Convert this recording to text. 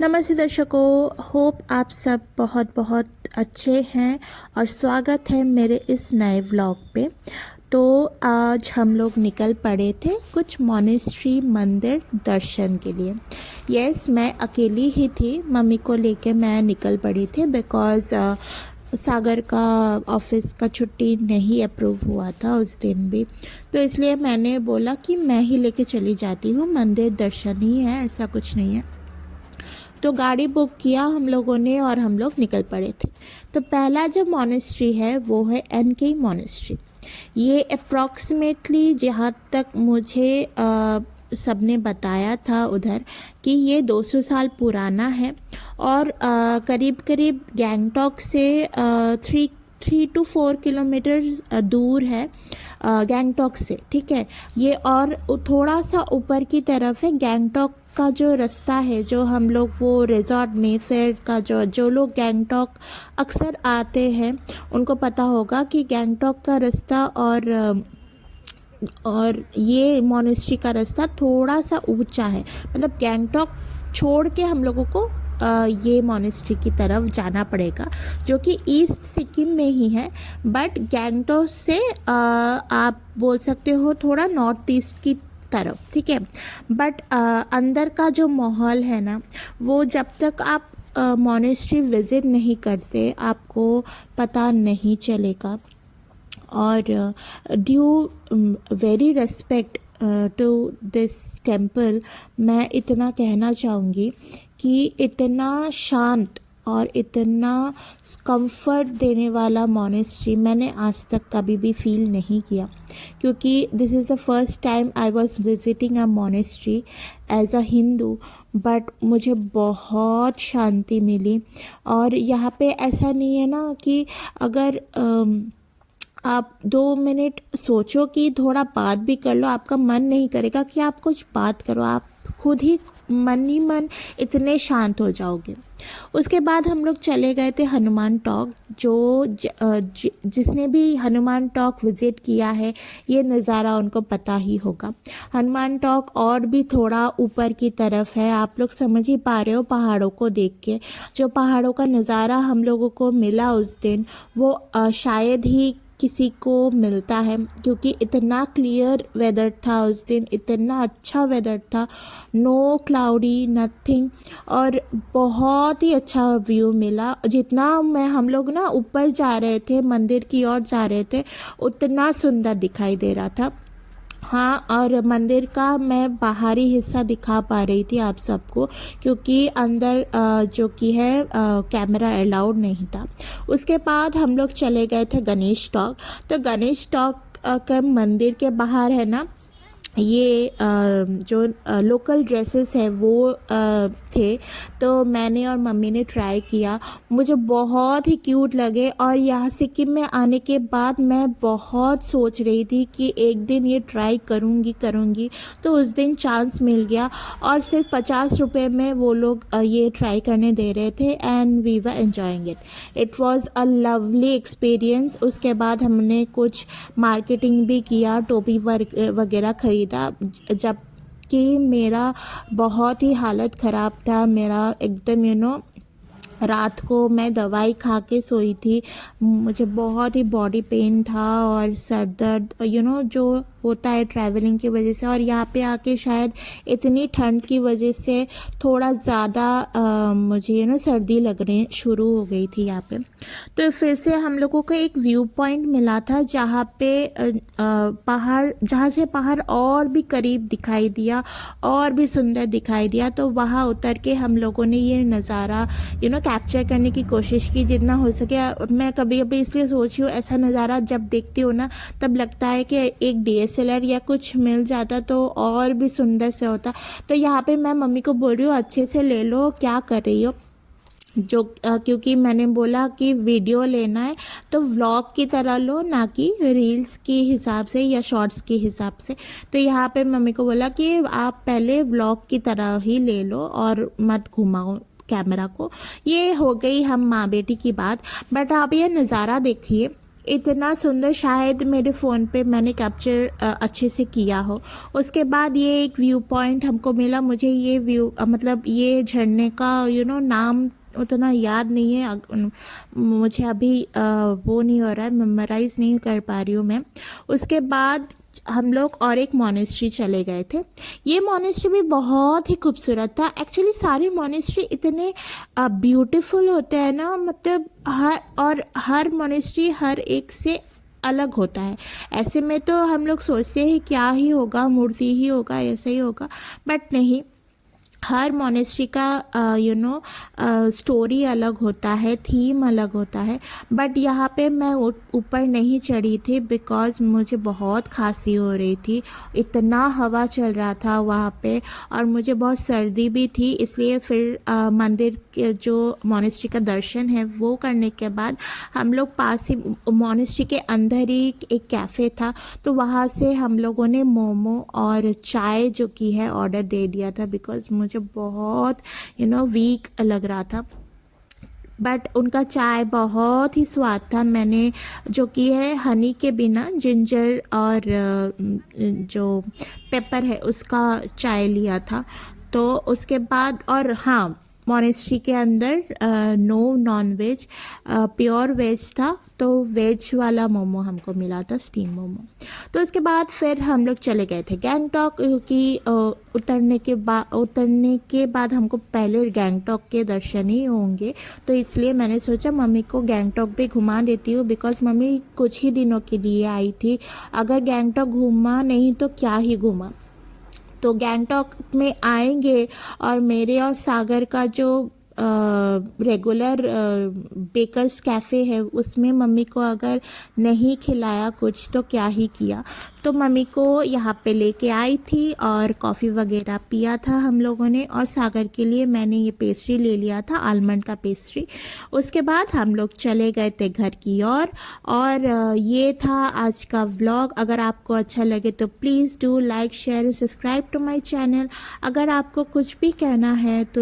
नमस्ते दर्शकों, होप आप सब बहुत बहुत अच्छे हैं और स्वागत है मेरे इस नए व्लॉग पे। तो आज हम लोग निकल पड़े थे कुछ मॉनेस्ट्री मंदिर दर्शन के लिए। यस, मैं अकेली ही थी, मम्मी को लेके मैं निकल पड़ी थी बिकॉज़ सागर का ऑफिस का छुट्टी नहीं अप्रूव हुआ था उस दिन भी, तो इसलिए मैंने बोला कि मैं ही लेके चली जाती हूँ, मंदिर दर्शन ही है, ऐसा कुछ नहीं है। तो गाड़ी बुक किया हम लोगों ने और हम लोग निकल पड़े थे। तो पहला जो मॉनेस्ट्री है वो है एनके मॉनेस्ट्री। ये अप्रॉक्सीमेटली जहाँ तक मुझे सबने बताया था उधर कि ये 200 साल पुराना है और करीब करीब गैंगटॉक से 3 to 4 किलोमीटर दूर है गैंगटॉक से, ठीक है। ये और थोड़ा सा ऊपर की तरफ है। गैंगटॉक का जो रास्ता है, जो हम लोग वो रिजॉर्ट मेफेयर का जो लोग गैंगटॉक अक्सर आते हैं उनको पता होगा कि गैंगटॉक का रास्ता और ये मॉनेस्ट्री का रास्ता थोड़ा सा ऊंचा है। मतलब गैंगटॉक छोड़ के हम लोगों को ये मॉनेस्ट्री की तरफ जाना पड़ेगा, जो कि ईस्ट सिक्किम में ही है। बट गैंगटॉक से आप बोल सकते हो थोड़ा नॉर्थ ईस्ट की तरफ, ठीक है। बट अंदर का जो माहौल है ना, वो जब तक आप मॉनेस्ट्री विज़िट नहीं करते आपको पता नहीं चलेगा। और due very respect to this temple, मैं इतना कहना चाहूँगी कि इतना शांत और इतना कंफर्ट देने वाला मॉनेस्ट्री मैंने आज तक कभी भी फील नहीं किया, क्योंकि this is the first time I was visiting a monastery as a Hindu. But मुझे बहुत शांति मिली। और यहाँ पे ऐसा नहीं है ना कि अगर आप 2 मिनट सोचो कि थोड़ा बात भी कर लो, आपका मन नहीं करेगा कि आप कुछ बात करो, आप खुद ही मन ही मन इतने शांत हो जाओगे। उसके बाद हम लोग चले गए थे हनुमान टॉक। जिसने भी हनुमान टॉक विज़िट किया है ये नज़ारा उनको पता ही होगा। हनुमान टॉक और भी थोड़ा ऊपर की तरफ है, आप लोग समझ ही पा रहे हो पहाड़ों को देख के। जो पहाड़ों का नज़ारा हम लोगों को मिला उस दिन, वो शायद ही किसी को मिलता है, क्योंकि इतना क्लियर वेदर था उस दिन, इतना अच्छा वेदर था, नो क्लाउडी नथिंग, और बहुत ही अच्छा व्यू मिला। जितना हम लोग ना ऊपर जा रहे थे, मंदिर की ओर जा रहे थे, उतना सुंदर दिखाई दे रहा था। हाँ, और मंदिर का मैं बाहरी हिस्सा दिखा पा रही थी आप सबको, क्योंकि अंदर जो कि है कैमरा अलाउड नहीं था। उसके बाद हम लोग चले गए थे गणेश टॉक। तो गणेश टॉक का मंदिर के बाहर है ना, ये जो लोकल ड्रेसेस है वो थे, तो मैंने और मम्मी ने ट्राई किया, मुझे बहुत ही क्यूट लगे। और यहाँ सिक्किम में आने के बाद मैं बहुत सोच रही थी कि एक दिन ये ट्राई करूँगी, तो उस दिन चांस मिल गया और सिर्फ 50 रुपये में वो लोग ये ट्राई करने दे रहे थे and we were enjoying it was a lovely experience. उसके बाद हमने कुछ मार्केटिंग भी किया, टोपी वगैरह खरीदा, जब कि मेरा बहुत ही हालत ख़राब था। मेरा एकदम रात को मैं दवाई खा के सोई थी, मुझे बहुत ही बॉडी पेन था और सर दर्द जो होता है ट्रैवलिंग की वजह से, और यहाँ पे आके शायद इतनी ठंड की वजह से थोड़ा ज़्यादा मुझे सर्दी लगने शुरू हो गई थी यहाँ पे। तो फिर से हम लोगों को एक व्यू पॉइंट मिला था जहाँ पे जहाँ से पहाड़ और भी करीब दिखाई दिया और भी सुंदर दिखाई दिया। तो वहाँ उतर के हम लोगों ने ये नज़ारा कैप्चर करने की कोशिश की जितना हो सके। मैं कभी कभी इसलिए सोची हूँ, ऐसा नज़ारा जब देखती हूँ ना तब लगता है कि एक DSLR या कुछ मिल जाता तो और भी सुंदर से होता। तो यहाँ पे मैं मम्मी को बोल रही हूँ अच्छे से ले लो, क्या कर रही हो, क्योंकि मैंने बोला कि वीडियो लेना है तो व्लॉग की तरह लो, ना कि रील्स के हिसाब से या शॉर्ट्स के हिसाब से। तो यहाँ पे मम्मी को बोला कि आप पहले व्लॉग की तरह ही ले लो और मत घुमाओ कैमरा को। ये हो गई हम माँ बेटी की बात। बट आप ये नज़ारा देखिए, इतना सुंदर शायद मेरे फ़ोन पे मैंने कैप्चर अच्छे से किया हो। उसके बाद ये एक व्यू पॉइंट हमको मिला। मुझे ये व्यू मतलब ये झरने का नाम उतना याद नहीं है। मुझे अभी वो नहीं हो रहा है, मेमोराइज़ नहीं कर पा रही हूँ मैं। उसके बाद हम लोग और एक मोनेस्ट्री चले गए थे। ये मोनेस्ट्री भी बहुत ही खूबसूरत था। एक्चुअली सारे मोनेस्ट्री इतने ब्यूटीफुल होते हैं ना, मतलब हर मोनेस्ट्री हर एक से अलग होता है। ऐसे में तो हम लोग सोचते हैं क्या ही होगा, मूर्ति ही होगा, ऐसा ही होगा, बट नहीं, हर मोनेस्ट्री का स्टोरी अलग होता है, थीम अलग होता है। बट यहाँ पे मैं ऊपर नहीं चढ़ी थी बिकॉज़ मुझे बहुत खांसी हो रही थी। इतना हवा चल रहा था वहाँ पे और मुझे बहुत सर्दी भी थी, इसलिए फिर मंदिर के जो मोनेस्ट्री का दर्शन है वो करने के बाद हम लोग पास ही मोनेस्ट्री के अंदर ही एक कैफ़े था, तो वहाँ से हम लोगों ने मोमो और चाय जो की है ऑर्डर दे दिया था बिकॉज़ मुझे बहुत वीक लग रहा था। बट उनका चाय बहुत ही स्वाद था। मैंने जो कि है हनी के बिना जिंजर और जो पेपर है उसका चाय लिया था। तो उसके बाद और हाँ, मोनेस्ट्री के अंदर no non veg, pure veg था, तो वेज वाला मोमो हमको मिला था, स्टीम मोमो। तो उसके बाद फिर हम लोग चले गए थे गैंगटॉक, क्योंकि उतरने के बाद हमको पहले गैंगटॉक के दर्शन ही होंगे, तो इसलिए मैंने सोचा मम्मी को गैंगटॉक भी घुमा देती हूँ बिकॉज़ मम्मी कुछ ही दिनों के लिए आई थी। अगर गैंगटॉक घूमा नहीं तो क्या ही घूमा। तो गैंगटॉक में आएंगे और मेरे और सागर का जो रेगुलर बेकर्स कैफ़े है उसमें मम्मी को अगर नहीं खिलाया कुछ तो क्या ही किया। तो मम्मी को यहाँ पे लेके आई थी और कॉफ़ी वगैरह पिया था हम लोगों ने, और सागर के लिए मैंने ये पेस्ट्री ले लिया था, आलमंड का पेस्ट्री। उसके बाद हम लोग चले गए थे घर की ओर और ये था आज का व्लॉग। अगर आपको अच्छा लगे तो please do like share subscribe to my channel. अगर आपको कुछ भी कहना है तो